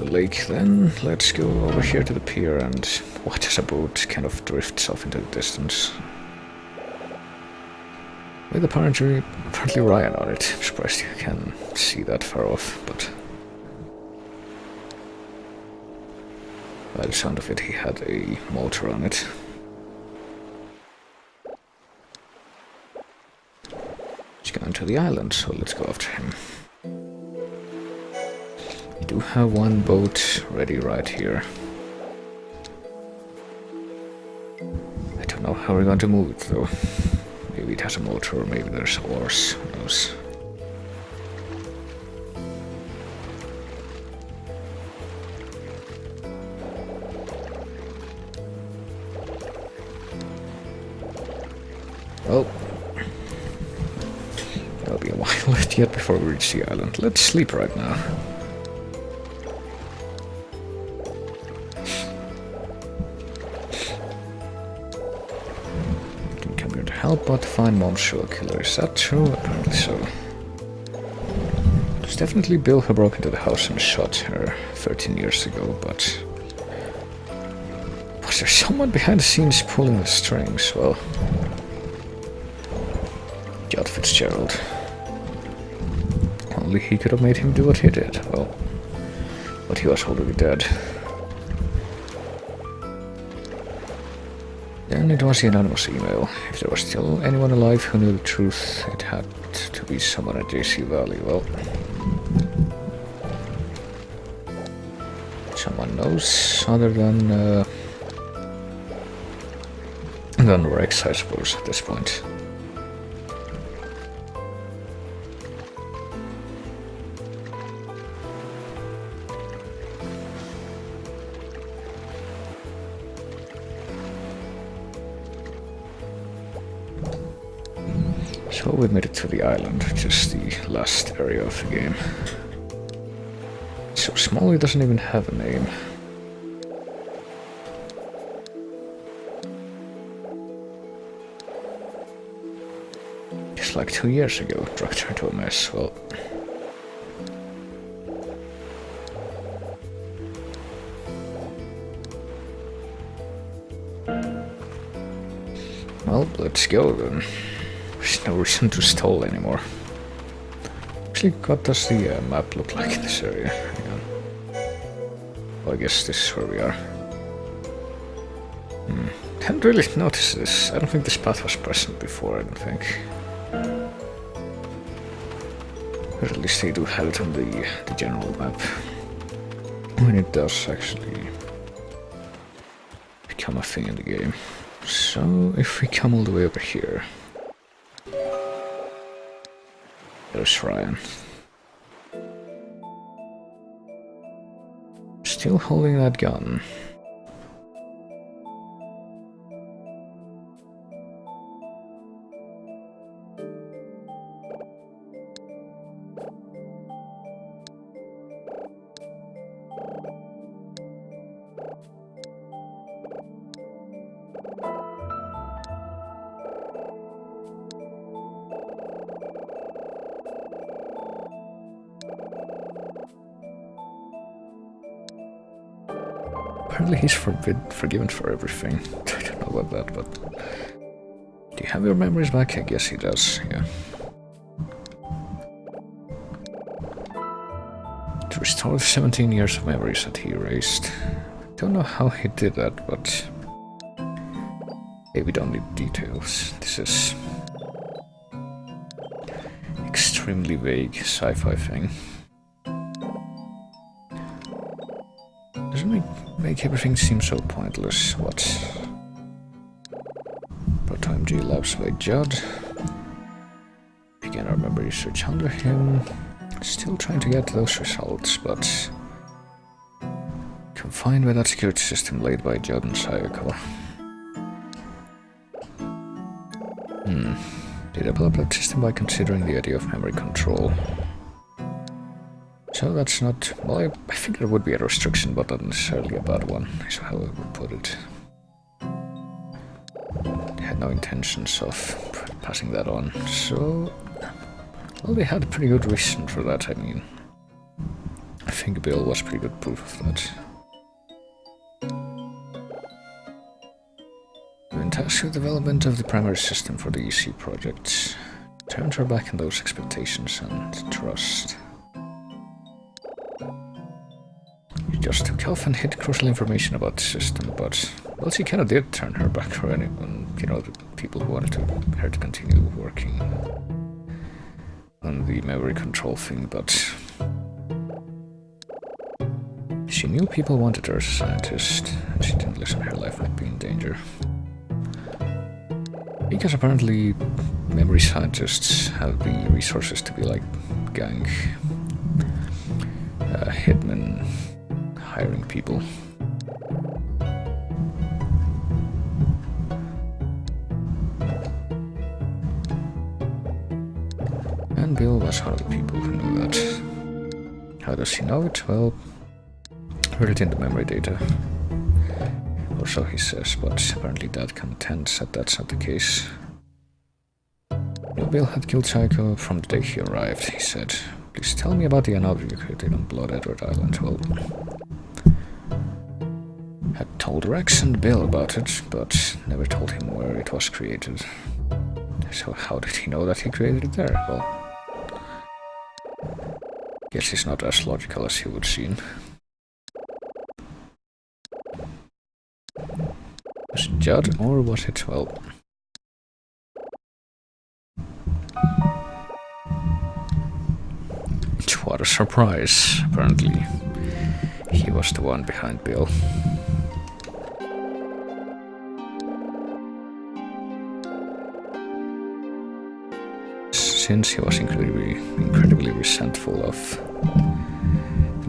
to a lake, then let's go over here to the pier and watch as a boat kind of drifts off into the distance. With apparently Ryan on it. I'm surprised you can see that far off, but by the sound of it, he had a motor on it. He's going to the island, so let's go after him. We do have one boat ready right here. I don't know how we're going to move it though. Maybe it has a motor, or maybe there's oars, who knows. Well, that'll be a while yet before we reach the island. Let's sleep right now. Didn't come here to help but to find Mom's serial killer. Is that true? Apparently so. There's definitely Bill who broke into the house and shot her 13 years ago, but was there someone behind the scenes pulling the strings? Well, Judd Fitzgerald. Only he could have made him do what he did. Well, but he was already dead. Then it was the anonymous email. If there was still anyone alive who knew the truth, it had to be someone at JC Valley. Well, someone knows other than Rex, I suppose, at this point. So we made it to the island, which is the last area of the game. So small it doesn't even have a name. Just like 2 years ago, dragged her to a mess. Well, let's go then. There's no reason to stall anymore. Actually, what does the map look like in this area? Hang on. Well, I guess this is where we are. Hadn't really noticed this. I don't think this path was present before, I don't think. Or at least they do have it on the general map. When it does actually become a thing in the game. So, if we come all the way over here, there's Ryan. Still holding that gun. Apparently he's forgiven for everything. I don't know about that, but... Do you have your memories back? I guess he does, yeah. To restore the 17 years of memories that he erased. Don't know how he did that, but... Maybe don't need details. This is... extremely vague sci-fi thing. Doesn't make everything seem so pointless. What? Proto-MG Labs by Judd. Began our memory research under him. Still trying to get those results, but confined by that security system laid by Judd and Sayako. They developed that system by considering the idea of memory control. So that's not... Well, I think there would be a restriction, but not necessarily a bad one, is how I would put it. They had no intentions of passing that on, so... Well, they had a pretty good reason for that, I mean. think Bill was pretty good proof of that. When tasked with development of the primary system for the EC project, turned her back on those expectations and trust. She just took off and hid crucial information about the system, but, well, she kinda did turn her back for anyone, you know, the people who wanted her to continue working on the memory control thing, but she knew people wanted her as a scientist, and she didn't listen. Her life might be in danger. Because apparently memory scientists have the resources to be like gang hitmen hiring people. And Bill was one of the people who knew that. How does he know it? Well, heard it in the memory data. Or so he says, but apparently Dad contends that that's not the case. Bill had killed Psycho from the day he arrived, he said. Please tell me about the analogy you created on Blood Edward Island. Well, had told Rex and Bill about it, but never told him where it was created. So how did he know that he created it there? Well, guess he's not as logical as he would seem. Was it Judd, or was it, well... What a surprise, apparently. He was the one behind Bill. Since he was incredibly resentful of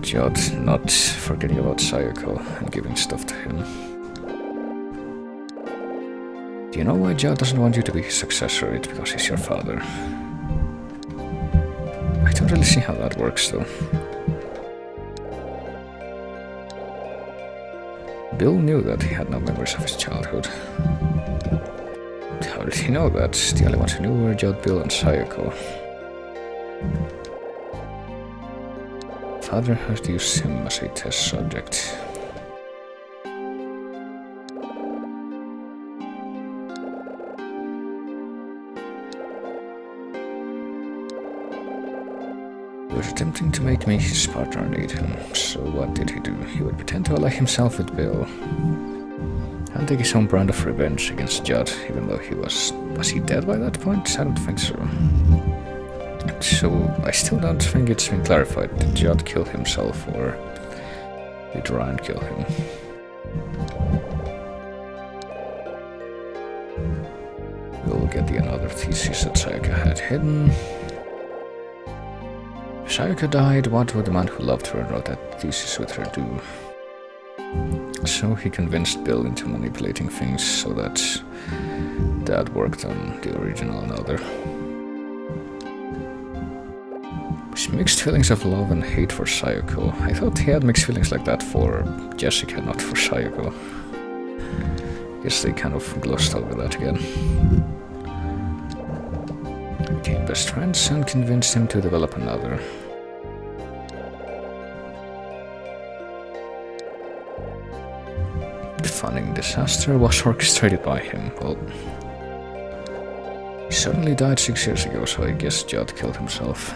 Judd not forgetting about Sayako and giving stuff to him. Do you know why Judd doesn't want you to be his successor? It's because he's your father. I don't really see how that works, though. Bill knew that he had no memories of his childhood. How did he know that? The only ones who knew were Judd, Bill, and Sayako. Father has used him as a test subject. He was attempting to make me his partner and aid him, so what did he do? He would pretend to ally himself with Bill and take his own brand of revenge against Judd, even though he was he dead by that point? I don't think so. So I still don't think it's been clarified. Did Judd kill himself, or did Ryan kill him? We'll get the another thesis that Sayaka had hidden. If Sayaka died, what would the man who loved her and wrote that thesis with her do? So he convinced Bill into manipulating things so that Dad worked on the original another. His mixed feelings of love and hate for Sayako. I thought he had mixed feelings like that for Jessica, not for Sayako. Guess they kind of glossed over that again. Became best friends and convinced him to develop another. The funding disaster was orchestrated by him. Well, he suddenly died 6 years ago, so I guess Judd killed himself.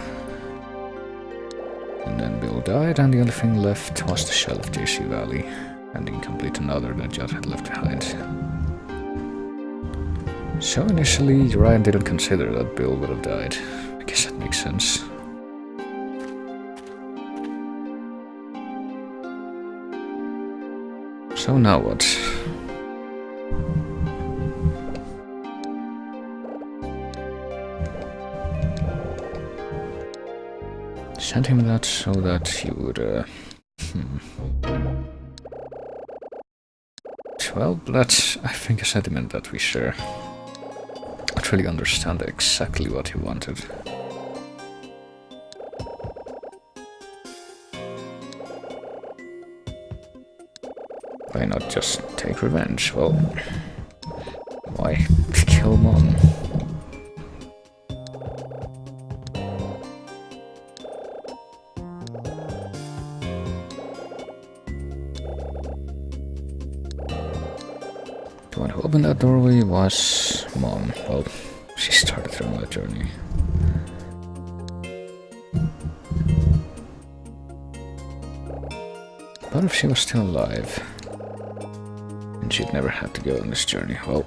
And then Bill died, and the only thing left was the shell of JC Valley, and incomplete another that Judd had left behind. So initially, Ryan didn't consider that Bill would have died. I guess that makes sense. So now what? Send him that so that he would, Well, that's, I think, a sentiment that we share. I don't really understand exactly what he wanted. Why not just take revenge? Well, why kill Mom? The one who opened that doorway was Mom. Well, she started her own journey. But if she was still alive, and she'd never had to go on this journey, well,